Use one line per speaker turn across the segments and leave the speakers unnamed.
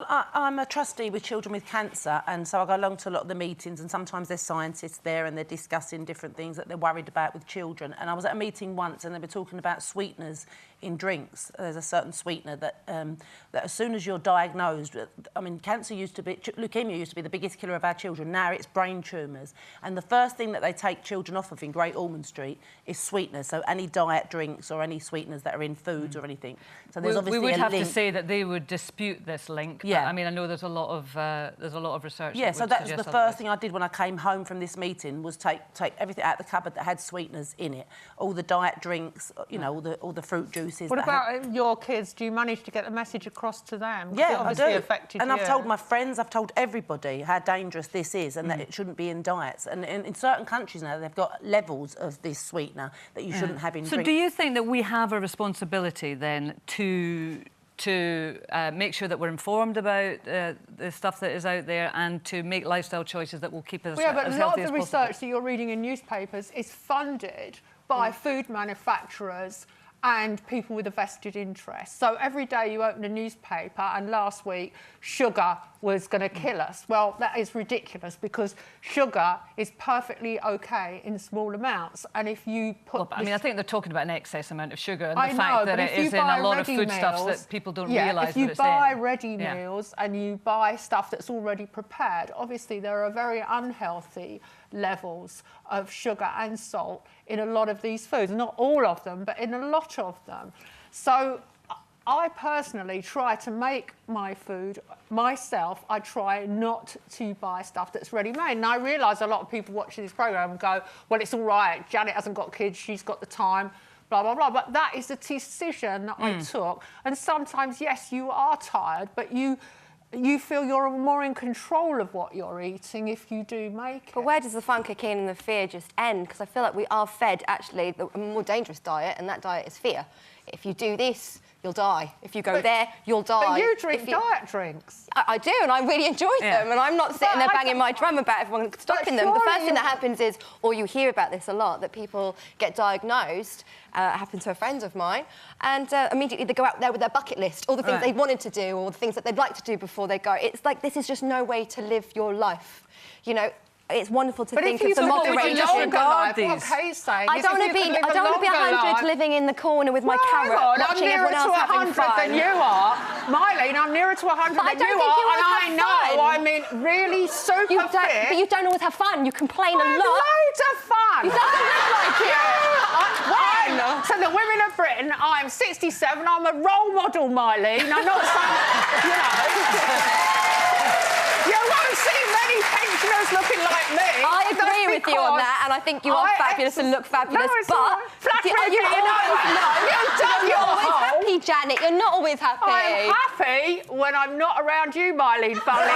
I'm a trustee with children with cancer, and so I go along to a lot of the meetings, and sometimes there's scientists there and they're discussing different things that they're worried about with children. And I was at a meeting once and they were talking about sweeteners in drinks. There's a certain sweetener that as soon as you're diagnosed, I mean, leukemia used to be the biggest killer of our children. Now it's brain tumours. And the first thing that they take children off of in Great Ormond Street is sweeteners. So any diet drinks or any sweeteners that are in foods or anything. So there's obviously
we would have
link.
to say that they would dispute this link.
Yeah.
I mean, I know there's a lot of research.
Yeah, so that was the first thing
I
I did when I came home from this meeting was take everything out of the cupboard that had sweeteners in it. All the diet drinks, you know, all the fruit juices.
What about your kids? Do you manage to get the message across to them?
Yeah, I do. And
you.
I've told my friends, I've told everybody how dangerous this is and that it shouldn't be in diets. And in certain countries now, they've got levels of this sweetener that you shouldn't have in drinks.
So do you think that we have a responsibility then to make sure that we're informed about the stuff that is out there and to make lifestyle choices that will keep us
but
as
a lot
healthy
of
as
the
possible?
research that you're reading in newspapers is funded by food manufacturers and people with a vested interest. So every day you open a newspaper, and last week sugar was going to kill us. Well, that is ridiculous because sugar is perfectly OK in small amounts. And if you put...
Well, I mean, I think they're talking about an excess amount of sugar and
I
the fact
know,
that it is in a lot of foodstuffs that people don't realise that it's in.
If you buy ready meals and you buy stuff that's already prepared, obviously there are very unhealthy levels of sugar and salt in a lot of these foods. Not all of them, but in a lot of them. So I personally try to make my food myself. I try not to buy stuff that's ready-made. And I realise a lot of people watching this programme go, well, it's all right, Janet hasn't got kids, she's got the time, blah, blah, blah. But that is the decision that I took. And sometimes, yes, you are tired, but you feel you're more in control of what you're eating if you do make it.
But where does the fun kick in and the fear just end? Because I feel like we are fed, actually, a more dangerous diet, and that diet is fear. If you do this, you'll die. If you go there, you'll die.
But you drink diet drinks.
I do, and I really enjoy them, and I'm not sitting there banging my drum about everyone stopping them. The first thing that happens is, or you hear about this a lot, that people get diagnosed, happened to a friend of mine, and immediately they go out there with their bucket list, all the things they wanted to do, or the things that they'd like to do before they go. It's like, this is just no way to live your life, you know? It's wonderful to think of the moderation.
What Kay's saying
I don't want to be 100 living in the corner with my carrot, watching everyone else having fun.
I'm nearer to 100 than you are. Myleene, I'm nearer to 100 than you are, and I know, I mean, really super fit.
But you don't always have fun. You complain a lot.
Loads of fun.
You don't look like it.
So the women of Britain, I'm 67, I'm a role model, Myleene. I'm not saying, you know... You won't see many pensioners looking like me.
I agree with you on that, and I think you are fabulous and look fabulous.
No, it's
but
flattering.
you're always happy, Janet. You're not always happy.
I'm happy when I'm not around you, Myleene, funnily.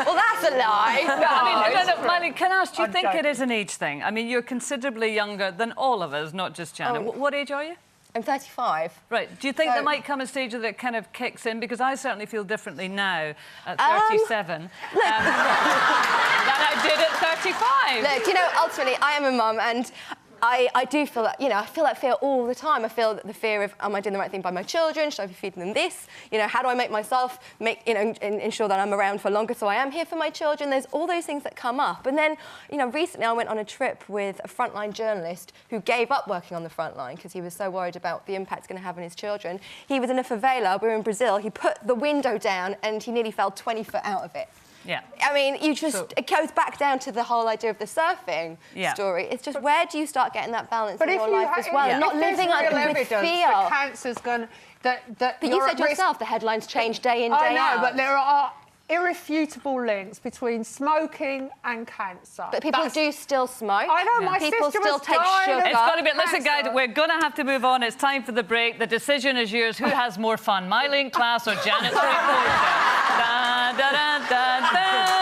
Well, that's a lie.
No, Myleene, can I ask, do you think it is an age thing? I mean, you're considerably younger than all of us, not just Janet. What age are you?
I'm 35.
Right. Do you think there might come a stage that kind of kicks in? Because I certainly feel differently now at 37 than I did at 35.
Look, you know, ultimately, I am a mum, and I do feel that, you know, I feel that fear all the time. I feel that the fear of, am I doing the right thing by my children? Should I be feeding them this? You know, how do I make myself, ensure that I'm around for longer so I am here for my children? There's all those things that come up. And then, you know, recently I went on a trip with a frontline journalist who gave up working on the front line because he was so worried about the impact it's going to have on his children. He was in a favela, we were in Brazil, he put the window down and he nearly fell 20 foot out of it.
Yeah.
I mean, it goes back down to the whole idea of the surfing story. It's just, where do you start getting that balance in your life as well? Not living with fear.
That cancer's going to...
But you said yourself the headlines change day in, day out.
I know, but there are irrefutable links between smoking and cancer.
But people do still smoke.
I know, my
people
sister
still
was
take sugar.
It's got to be... Listen, guys, we're going to have to move on. It's time for the break. The decision is yours. Who has more fun, Myleene, Klass or Janet? Da, da, da, da, da.